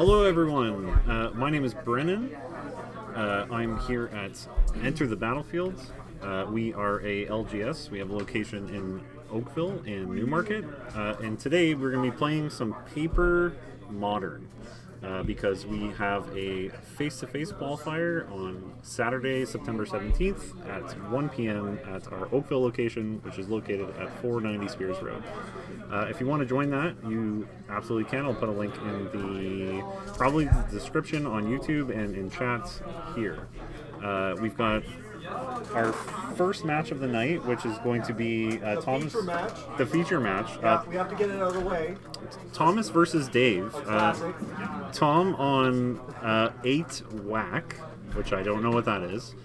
Hello, everyone. My name is Brennan. I'm here at Enter the Battlefield. We are a LGS. We have a location in Oakville in Newmarket. And today we're going to be playing some Paper Modern because we have a face-to-face qualifier on Saturday, September 17th at 1 p.m. at our Oakville location, which is located at 490 Spears Road. If you want to join that, you absolutely can. I'll put a link in probably the description on YouTube and in chat here. We've got our first match of the night, which is going to be Thomas. The feature match. Yeah, we have to get it out of the way. Thomas versus Dave. Tom on 8 Wack, which I don't know what that is.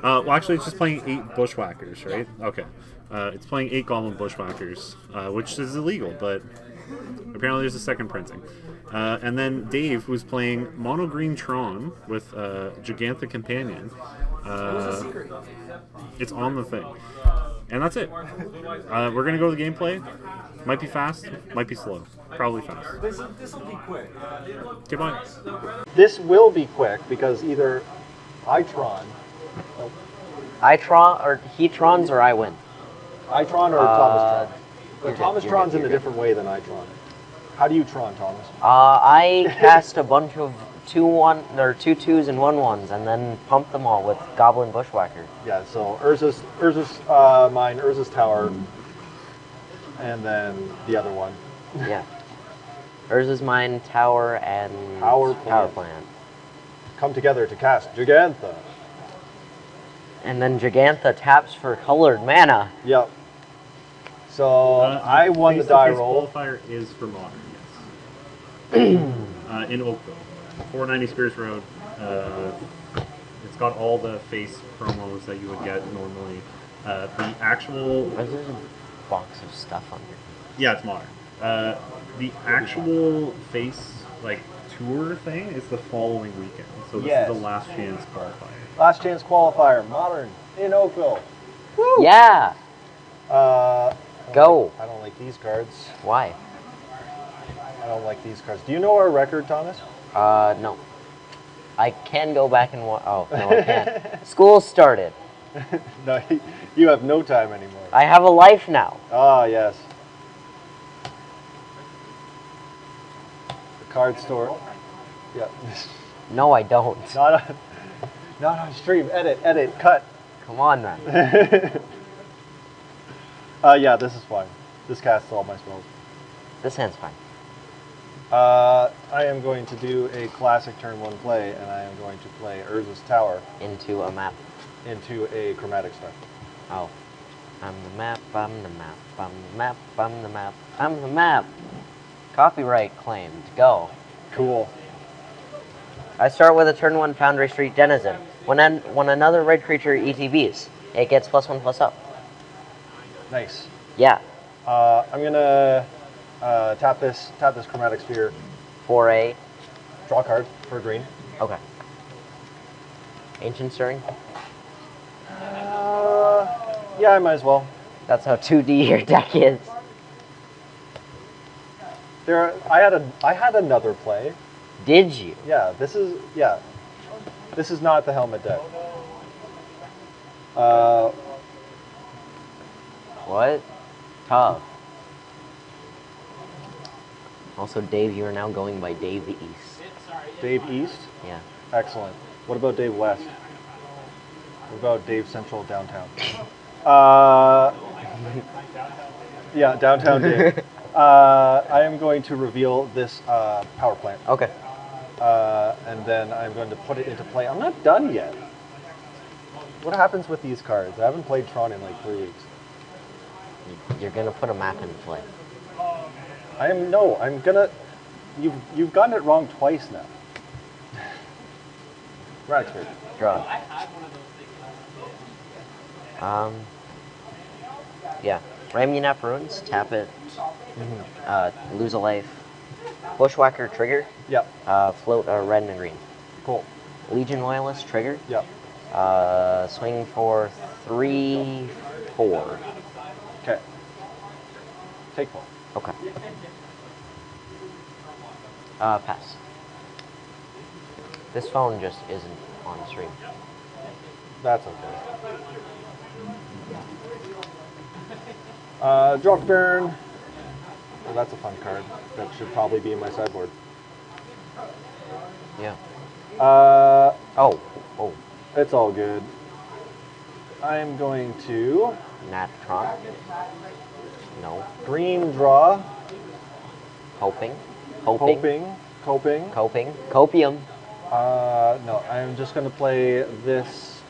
Well, actually, it's just playing 8 Bushwhackers, right? Okay. It's playing 8 Goblin Bushwhackers, which is illegal, but apparently there's a second printing. And then Dave, who's playing Mono Green Tron with Gigantha Companion. It's on the thing. And that's it. We're going to go to the gameplay. Might be fast, might be slow. Probably fast. This will be quick. Goodbye. This will be quick because either Itron or he trons or I win. Itron or Thomas Tron. But Thomas you're Tron's good, in a you're different way than Itron. How do you Tron, Thomas? I cast a bunch of 2/2s and 1/1s and then pump them all with Goblin Bushwhacker. Yeah, so Urza's mine, Urza's Tower, and then the other one. Yeah. Urza's Mine, Tower, and Power Plant. Come together to cast Gigantha. And then Gigantha taps for colored mana. Yep. So I won the die roll. Qualifier is for Modern, yes. In Oakville, 490 Spears Road. It's got all the face promos that you would get normally. The actual... There's a box of stuff on here. Yeah, it's Modern. The actual face tour thing is the following weekend. So this is the last chance qualifier. Last chance qualifier, Modern, in Oakville. Woo! Yeah! Go! I don't like these cards. Why? I don't like these cards. Do you know our record, Thomas? No. I can go back and oh, no, I can't. School started. No, you have no time anymore. I have a life now. Ah, yes. The card store. Yeah. No, I don't. Not on stream. Edit, cut. Come on, man. Yeah, this is fine. This casts all my spells. This hand's fine. I am going to do a classic turn 1 play, and I am going to play Urza's Tower Into a map. into a chromatic star. Oh. I'm the map, I'm the map, I'm the map, I'm the map, I'm the map. Copyright claimed. Go. Cool. I start with a turn 1 Foundry Street Denizen. When another red creature ETBs, it gets +1/+up. Nice. Yeah. I'm gonna tap this chromatic sphere. For a... Draw a card for green. Okay. Ancient Stirring? Yeah, I might as well. That's how 2D your deck is. I had another play. Did you? Yeah, this is not the helmet deck. What? Tough. Also, Dave, you are now going by Dave the East. Dave East? Yeah. Excellent. What about Dave West? What about Dave Central Downtown? Yeah, Downtown Dave. I am going to reveal this power plant. Okay. And then I'm going to put it into play. I'm not done yet. What happens with these cards? I haven't played Tron in like 3 weeks. You're gonna put a map in play. I'm gonna. You've gotten it wrong twice now. Right, expert. Draw. Yeah. Ramunap Ruins, tap it. Lose a life. Bushwhacker trigger. Yep. Float a red and a green. Cool. Legion Loyalist trigger. Yep. Swing for 3/4. Okay. Take 4. Okay. Pass. This phone just isn't on stream. That's okay. Draw turn. Well, that's a fun card. That should probably be in my sideboard. Yeah. Oh, Oh. it's all good. I'm going to Tron. No. green draw. Hoping. Coping. Copium. No, I'm just going to play this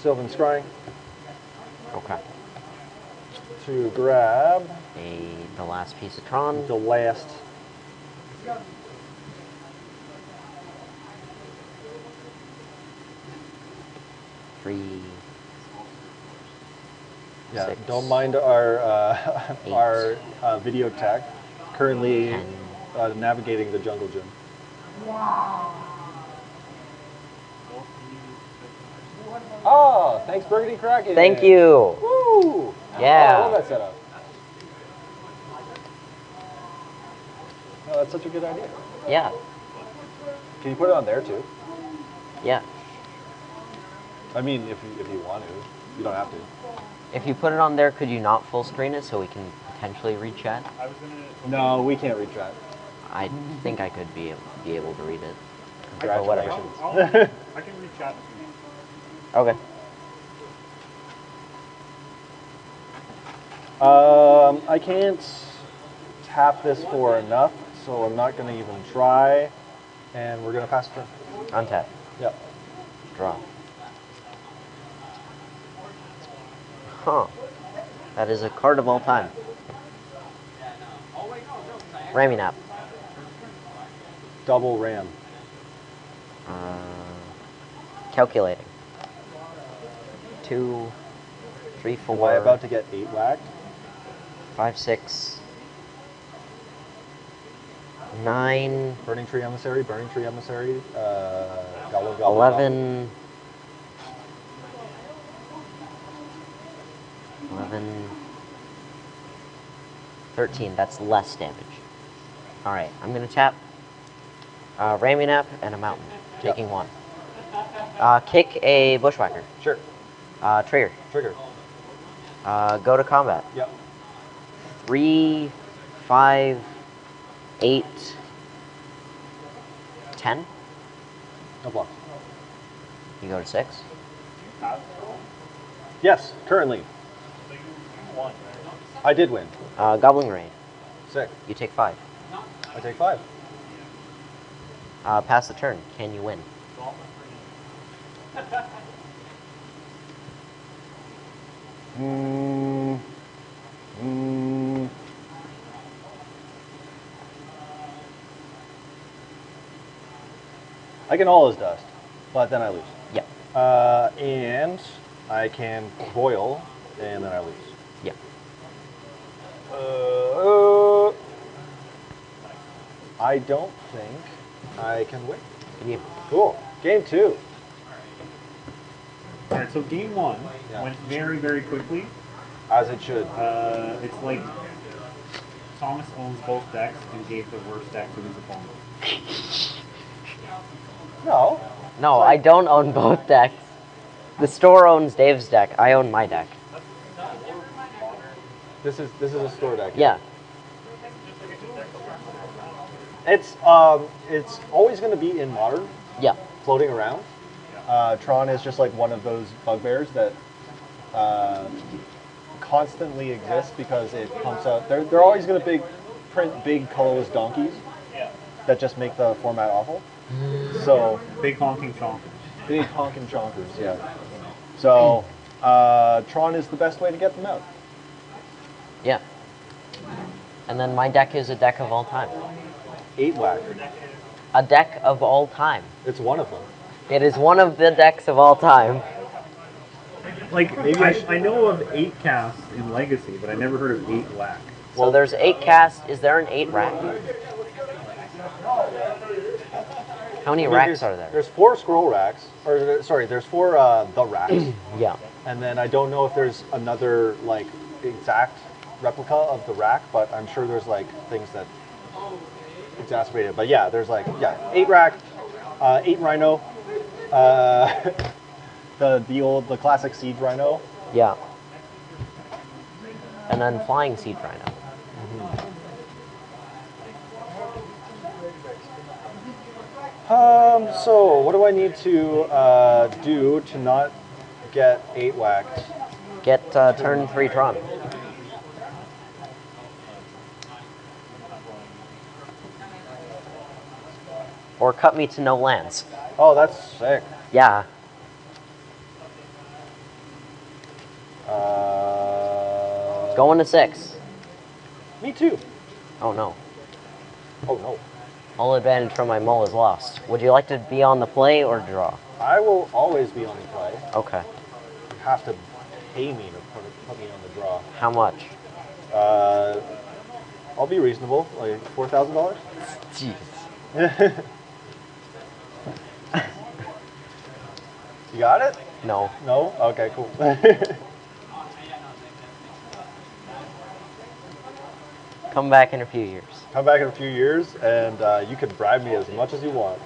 Sylvan Scrying Okay. to grab The last piece of Tron. the last. Three. Yeah, 6, don't mind our 8, our video tech currently 10. navigating the jungle gym. Oh, thanks, Burgundy Kraken. Thank you. Woo! Yeah. Oh, I love that setup. Oh, that's such a good idea. Yeah. Can you put it on there too? Yeah. I mean, if you want to, you don't have to. If you put it on there, could you not full screen it so we can potentially read chat? No, we can't read chat. I think I could be able to read it. Congratulations. I can reach out if you need. Okay. I can't tap this for enough, so I'm not going to even try. And we're going to pass turn. Untap. Yep. Draw. Huh. That is a card of all time. Ramming Nap. Double ram. Calculating. 2, 3, 4. Am I about to get 8 whacked? 5, 6, 9, Burning Tree Emissary, Gobble, gobble, 11, 11, 13. That's less damage. All right, I'm going to tap Ramming Nap and a Mountain, taking 1. Kick a Bushwhacker. Sure. Trigger. Trigger. Go to combat. Yep. 3, 5, 8, 10. No blocks. You go to 6. Yes, currently. I did win. Goblin Raid. Sick. You take 5. I take 5. Pass the turn. Can you win? I can all as dust, but then I lose. Yeah. And I can boil, and then I lose. Yeah. I don't think I can win. Can you? Cool. Game 2. All right, so game 1 Yeah. went very, very quickly. As it should. It's like Thomas owns both decks and gave the worst deck to his opponent. No. No, I don't own both decks. The store owns Dave's deck. I own my deck. This is a store deck. Yeah. It's always going to be in Modern, Yeah. floating around. Tron is just like one of those bugbears that constantly exists because it pumps out. They're always going to print big colorless donkeys that just make the format awful. So Big honking chonkers. big honking chonkers, yeah. So Tron is the best way to get them out. Yeah. And then my deck is a deck of all time. 8 whack. A deck of all time. It's one of them. It is one of the decks of all time. Like, Maybe I know of 8 cast in Legacy, but I never heard of 8 whack. So there's 8 cast. Is there an 8 rack? How many racks are there? There's 4 scroll racks, or sorry, there's 4 the racks, Yeah. and then I don't know if there's another like exact replica of the rack, but I'm sure there's like things that exacerbated. But yeah, there's like 8 rack, 8 rhino, uh, the classic siege rhino. Yeah. And then flying seed rhino. So what do I need to do to not get 8 whacked? Get turn 3 Tron. Or cut me to no lands. Oh, that's sick. Yeah. Going to 6. Me too. Oh no. Oh no. All advantage from my mull is lost. Would you like to be on the play or draw? I will always be on the play. Okay. You have to pay me to put me on the draw. How much? I'll be reasonable, like $4,000. Jeez. You got it? No. No? Okay, cool. Come back in a few years. Come back in a few years, and you can bribe me as much as you want.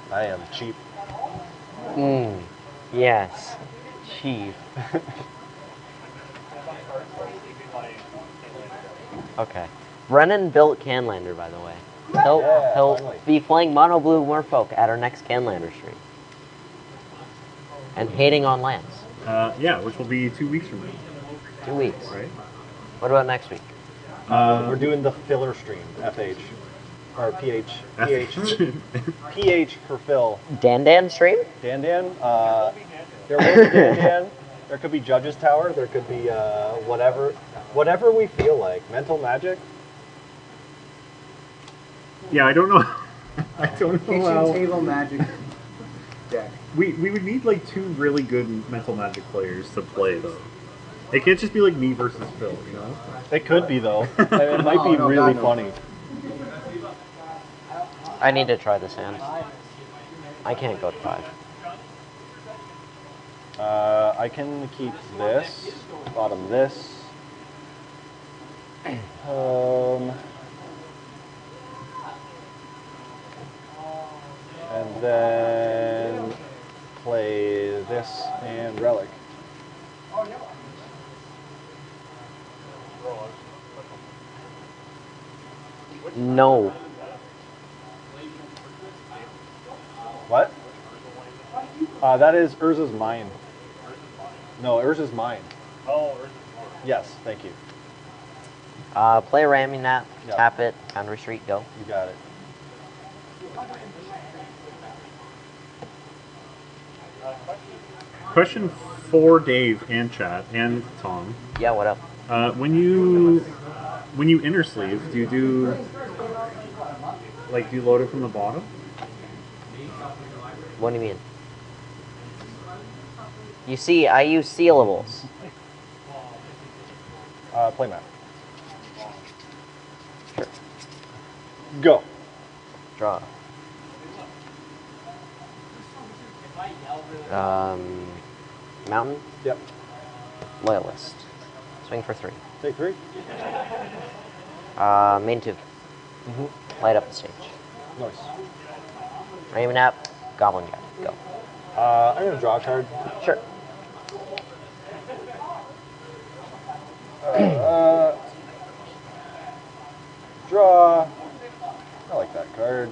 I am cheap. Yes. Cheap. Okay. Brennan built Canlander, by the way. He'll finally. be playing Mono Blue Merfolk at our next Canlander stream. And hating on lands. Yeah, which will be 2 weeks from now, 2 weeks. right? What about next week? We're doing the filler stream, FH. Or PH. PH for Phil. Dan stream? Dan. There will be Dan. There could be Judge's Tower. There could be whatever we feel like. Mental Magic. Yeah, I don't know. I don't know Kitchen how. table magic deck. We would need like 2 really good Mental Magic players to play though. It can't just be like me versus Phil, you know? It could be though. It might be No, really God, no. funny. I need to try this hand. I can't go to 5. I can keep this. Bottom this. And then play this and Relic. No. What? That is Urza's mine. No, Urza's mine. Oh, Yes, thank you. Play Ramming Nap, Yeah. tap it, Foundry Street, go. You got it. question for Dave and chat and Tom. Yeah, what up? When you inner sleeve, do you load it from the bottom? What do you mean? You see, I use sealables. Play map. Sure. Go. Draw. Mountain? Yep. Loyalist. Swing for 3. Take 3. Main 2. Light up the stage. Nice. Raymond App, Goblin Guy, go. I'm gonna draw a card. Sure. Draw. I like that card.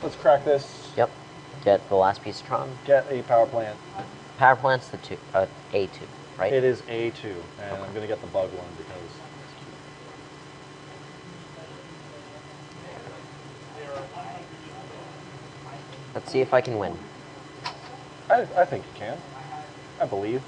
Let's crack this. Yep. Get the last piece of Tron. Get a power plant. Power plant's the A2, right? It is A2, and I'm gonna get the bug one because Let's see if I can win. I think you can. I believe.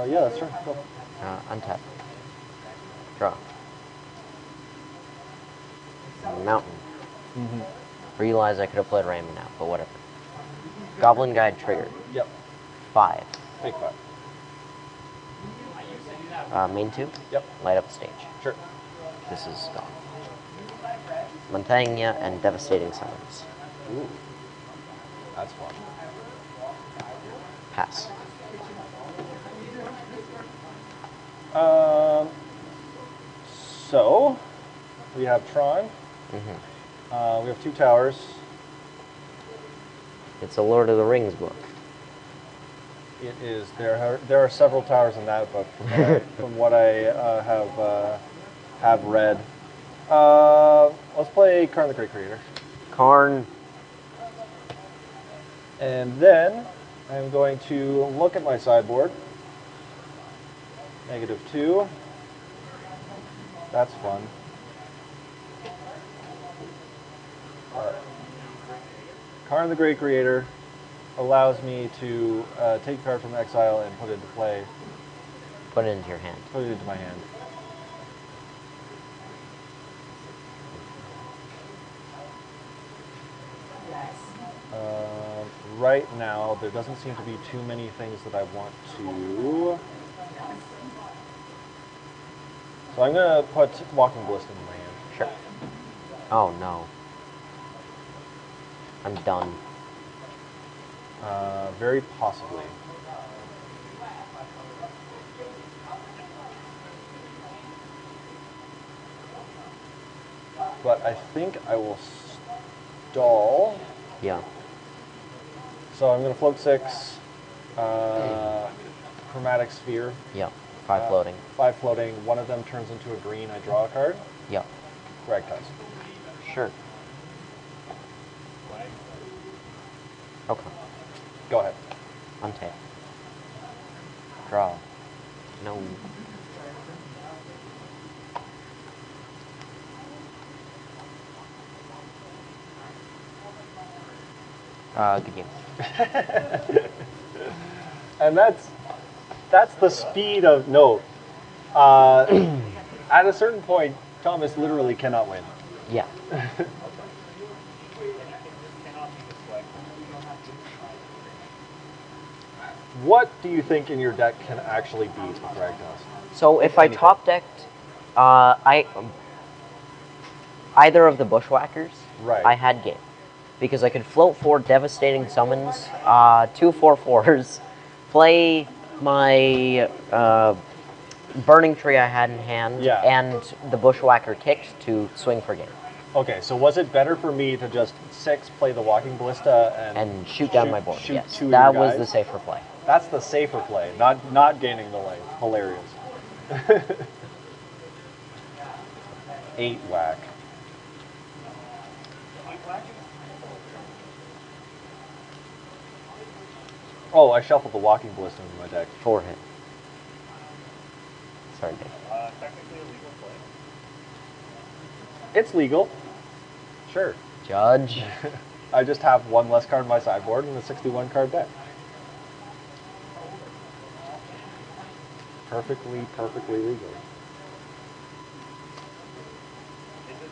Yeah, that's right. Go. Untap. Draw. Mountain. Realize I could have played Ramming now, but whatever. Goblin Guide triggered. Yep. 5. Take 5. Main 2? Yep. Light up stage. Sure. This is gone. Montagna and Devastating Summons. Ooh. That's fun. Pass. So, we have Tron. Mm-hmm. We have 2 towers. It's a Lord of the Rings book. It is. There are several towers in that book from what I have read. Let's play Karn the Great Creator. Karn. And then I'm going to look at my sideboard. -2. That's fun. Alright. Karn the Great Creator allows me to take a card from exile and put it into play. Put it into your hand. Put it into my hand. Right now, there doesn't seem to be too many things that I want to. So I'm going to put Walking Ballista in my hand. Sure. Oh no. I'm done. Very possibly. But I think I will stall. Yeah. So I'm going to float 6. Chromatic Sphere. Yeah. 5 floating. 5 floating. One of them turns into a green. I draw a card. Yeah. Ragtime. Sure. Okay. Go ahead. Untap. Draw. No. Good game. And that's the speed of no. At a certain point, Thomas literally cannot win. Yeah. What do you think in your deck can actually beat with Ragtime? So if I top decked, either of the Bushwhackers, Right. I had game. Because I could float 4 Devastating Summons, 2 4/4s, play my Burning Tree I had in hand, Yeah. and the Bushwhacker kicked to swing for game. Okay, so was it better for me to just 6 play the Walking Ballista and Shoot down my board, shoot yes. 2 of That your was guys? the safer play. That's the safer play, not gaining the lane. Hilarious. 8 whack. Oh, I shuffled the Walking Ballista into my deck. 4 hit. Sorry, Dave. Technically a legal play. It's legal. Sure. Judge. I just have 1 less card in my sideboard and a 61 card deck. Perfectly legal. Is it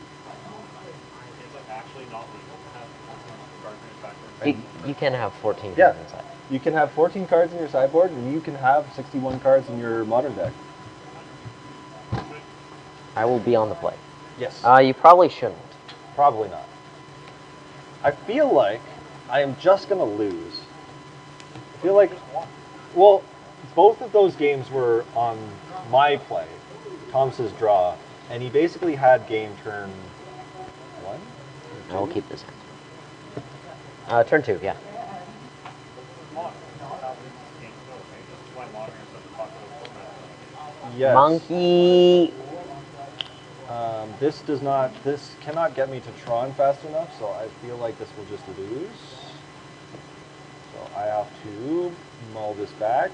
actually not legal to have 14 cards in your sideboard? You can have 14 Yeah. cards inside. You can have 14 cards in your sideboard, and you can have 61 cards in your modern deck. I will be on the play. Yes. You probably shouldn't. Probably not. I feel like I am just going to lose. I feel like, well, both of those games were on my play, Thomas's draw, and he basically had game turn 1? I will keep this hand. Turn 2, yeah. Yes. Monkey! This cannot get me to Tron fast enough, so I feel like this will just lose. So I have to mull this back.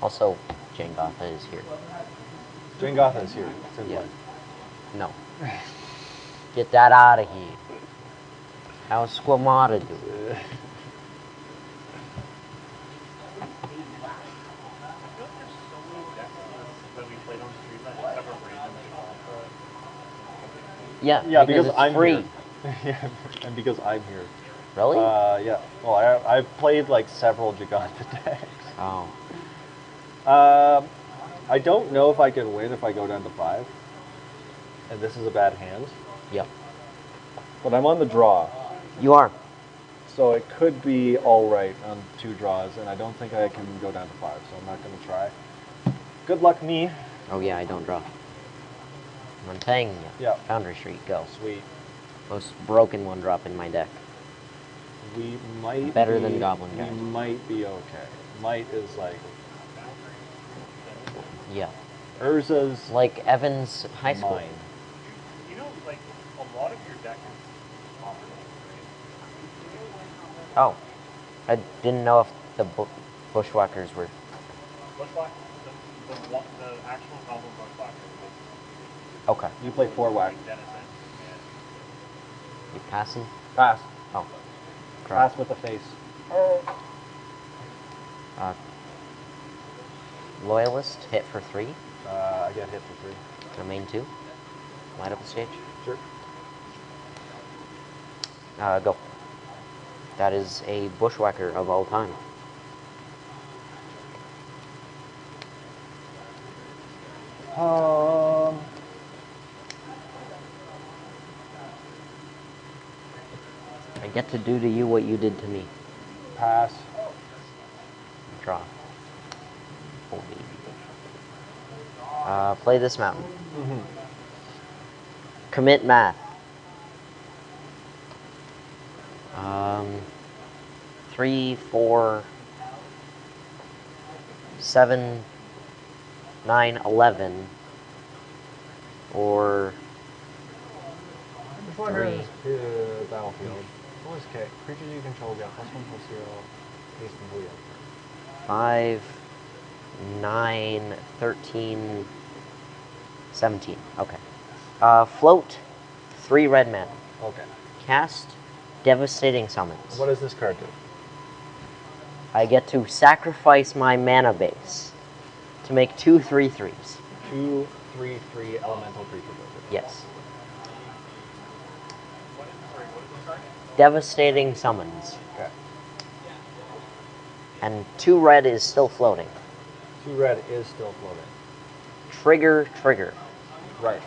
Also, Jangotha is here. Jangotha is here. It's in Yeah. play. No. Get that out of here. How's Squamata doing? Yeah, Yeah, because it's I'm free. here. Yeah, and because I'm here. Really? Yeah. Well, I've played like several Giganta decks. Oh. I don't know if I can win if I go down to 5. And this is a bad hand. Yep. But I'm on the draw. You are. So it could be all right on 2 draws, and I don't think I can go down to 5, so I'm not going to try. Good luck, me. Oh yeah, I don't draw. I'm paying you. Yeah. Foundry Street, go. Sweet. Most broken one drop in my deck. We might Better be, than Goblin Guy. We might be okay. Might is like Yeah. Urza's Like Evans High School. mine. You know, like a lot of your deck is optional, right? Oh. I didn't know if the Bushwhackers were... Bushwhack, the actual Goblin Bushwhacker is Okay. You play 4 whack. Denizen. You passing? Pass. Oh. Crap. Pass with the face. Loyalist, hit for 3. I get hit for 3. Remain 2. Light up the stage. Sure. Go. That is a Bushwhacker of all time. I get to do to you what you did to me. Pass. Draw. Oh, baby. Play this mountain. Mm-hmm. Commit math. 3, 4, 7, 9, 11, or Which one 3. is Battlefield? What is K? Creatures you control get +1/+0. Haste until the end. 5, 9, 13, 17. Okay. Float 3 red mana. Okay. Cast Devastating Summons. What does this card do? I get to sacrifice my mana base to make 2 3/3s. 2, 3, 3 elemental creature builder. Yes. Devastating Summons. Okay. And 2 red is still floating. 2 red is still floating. Trigger, trigger. Right.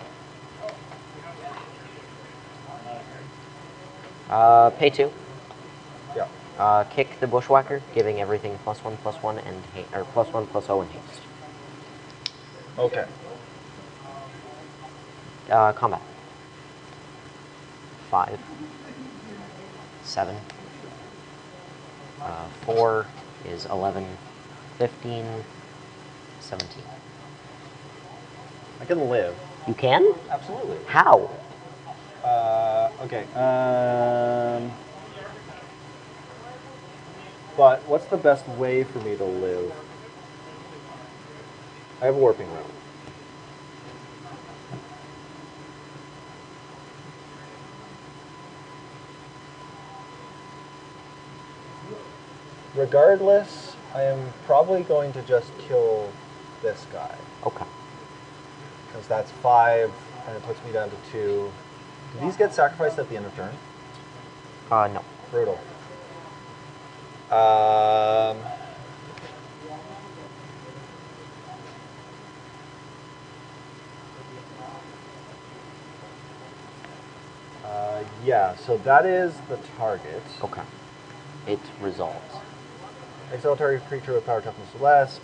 Pay 2. Yeah. Kick the Bushwhacker, giving everything +1/+1 and or +1/+0 and haste. Okay. Combat. 5, 7. 4 is 11, 15, 17. I can live. You can? Absolutely. How? Okay. But what's the best way for me to live? I have a warping route. Regardless, I am probably going to just kill this guy. Okay. Because that's 5, and it puts me down to 2. Do these get sacrificed at the end of turn? No. Brutal. Yeah, so that is the target. Okay. It resolves. Exile target creature with power toughness less.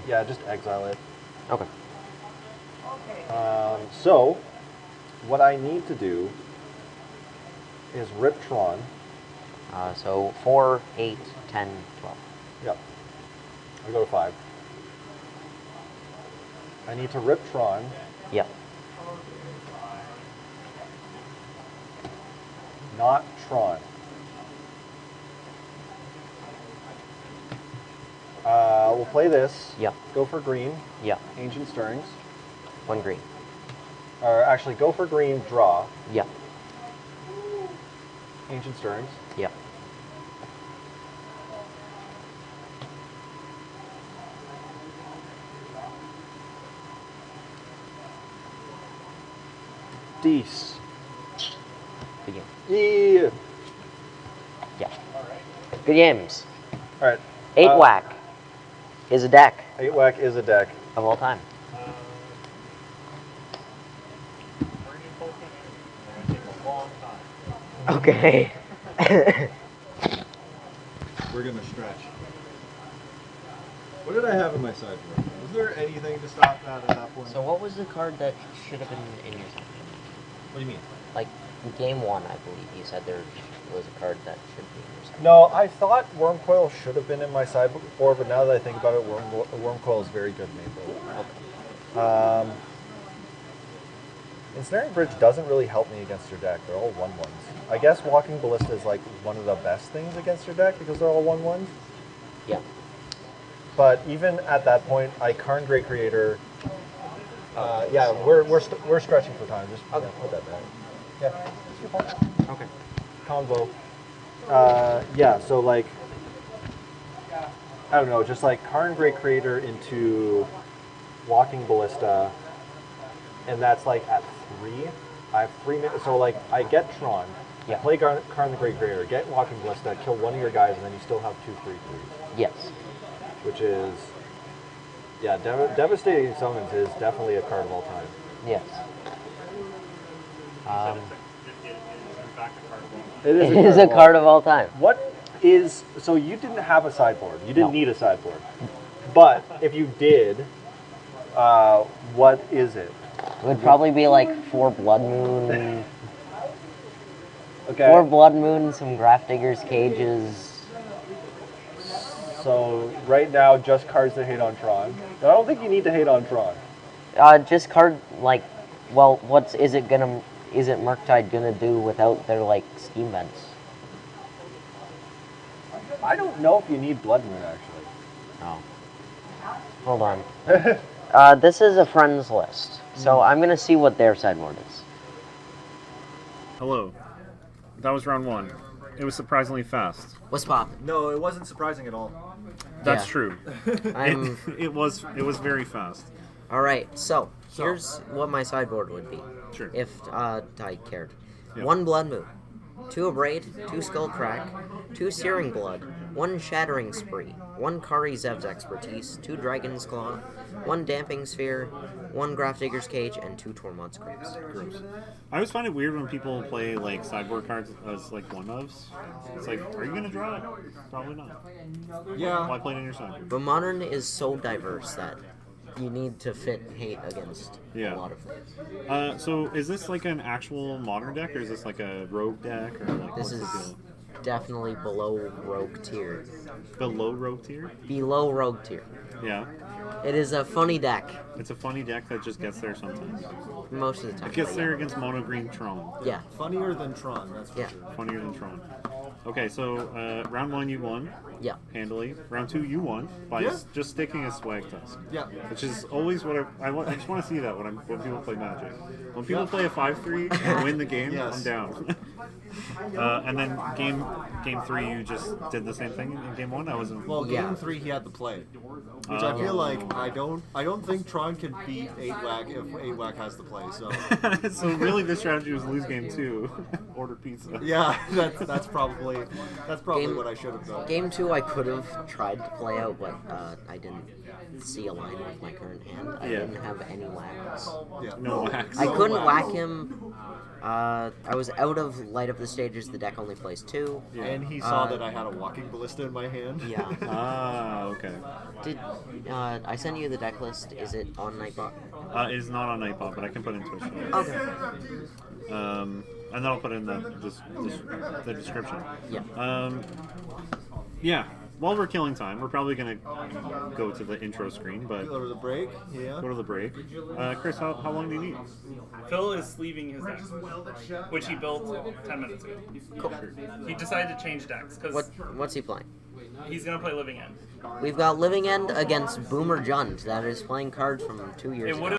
Yeah, just exile it. Okay. So, what I need to do is rip Tron. So 4, 8, 10, 12. Yep. I go to 5. I need to rip Tron. Yep. Not Tron. We'll play this. Yep. Go for green. Yep. Ancient Stirrings. 1 green. Or actually, go for green, draw. Yep. Ancient Stirrings. Yep. Dees. begin. Yeah. Yeah. Good games. All right. 8 Wack is a deck 8 Wack is a deck. of all time. Okay. We're gonna stretch. What did I have in my sideboard? Was there anything to stop that at that point? So what was the card that should have been in your sideboard? What do you mean? Like, in game 1, I believe, you said there was a card that should be in your sideboard. No, I thought Wormcoil should have been in my sideboard, but now that I think about it, Wormcoil is very good Maple. Ensnaring Bridge doesn't really help me against your deck. They're all 1/1s. I guess Walking Ballista is like one of the best things against your deck because they're all 1/1s. Yeah. But even at that point, I Karn Great Creator. Yeah, we're stretching for time. Just put that back. Yeah. Okay. Convo. Yeah. So like, I don't know, just like Karn Great Creator into Walking Ballista, and that's like at 3. I have 3 minutes. So like, I get Tron. Yeah. Play Karn the Great Creator. Get Walking Ballista. Kill one of your guys, and then you still have 2 3/3s. Yes. Which is, yeah, Devastating Summons is definitely a card of all time. Yes. It It is a card of all time. What is, so you didn't have a sideboard. You didn't No. need a sideboard. But if you did, what is it? It would probably be like 4 Blood Moon, Okay. 4 Blood Moon, some Grafdigger's Cages. So right now, just cards that hate on Tron. I don't think you need to hate on Tron. Just card, like, well, is it Murktide gonna do without their, like, Steam Vents? I don't know if you need Blood Moon, actually. Oh. Hold on. This is a friends list, so I'm gonna see what their sideboard is. Hello. That was round 1. It was surprisingly fast. What's poppin'? No, it wasn't surprising at all. That's Yeah. true. I'm... It was very fast. Alright, so, here's what my sideboard would be. Sure. If I cared. Yeah. 1 Blood Moon, 2 Abrade, 2 Skull Crack, 2 Searing Blood, 1 Shattering Spree, 1 Kari Zev's Expertise, 2 Dragon's Claw, 1 Damping Sphere, 1 Grafdigger's Cage, and 2 Tormod's Grips. Gross. I always find it weird when people play like sideboard cards as like one-ofs. It's like, are you gonna draw it? Probably not. Yeah. Why play it in your sideboard? But Modern is so diverse that you need to fit hate against Yeah. a lot of things. So is this like an actual modern deck, or is this like a rogue deck, or like This what's is the deal? definitely below Rogue tier. Below rogue tier? Below Rogue tier. Yeah. It is a funny deck It's a funny deck that just gets there sometimes. most of the time. It gets but there against mono green Tron. Yeah. Funnier than Tron, that's for Yeah. sure. Funnier than Tron. Okay, so round 1 you won Yeah. handily. Round 2 you won by Yeah. just sticking a swag tusk. Yeah. Which is always what I just want to see that when people play Magic. When people play a 5-3 and win the game, Yes. I'm down. And then game 3 you just did the same thing in game 1. I wasn't. Well, game Yeah. 3 he had to play, which I feel like I don't think Tron can beat 8 Wack if 8 Wack has to play. So So really, the strategy was lose game 2, order pizza. yeah, that's probably Game- what I should have done. Game 2 I could have tried to play out, but I didn't see a line with my current hand. I Yeah. didn't have any whacks. Yeah. No hacks. I No couldn't whacks. whack him. I was out of Light of the Stages. The deck only plays 2. Yeah. And he saw that I had a Walking Ballista in my hand. Yeah. Ah, okay. Did I send you the deck list? Is it on Nightbot? It is not on Nightbot, but I can put it in Twitch. Okay. And then I'll put it in the description. Yeah. Yeah. While we're killing time, we're probably gonna go to the intro screen, but Go to the break. Yeah. go to the break. Chris, how long do you need? Phil is leaving his deck, which he built 10 minutes ago. Cool. He decided to change decks because What's he playing? he's going to play Living End. We've got Living End against Boomer Jund that is playing cards from 2 years It ago. would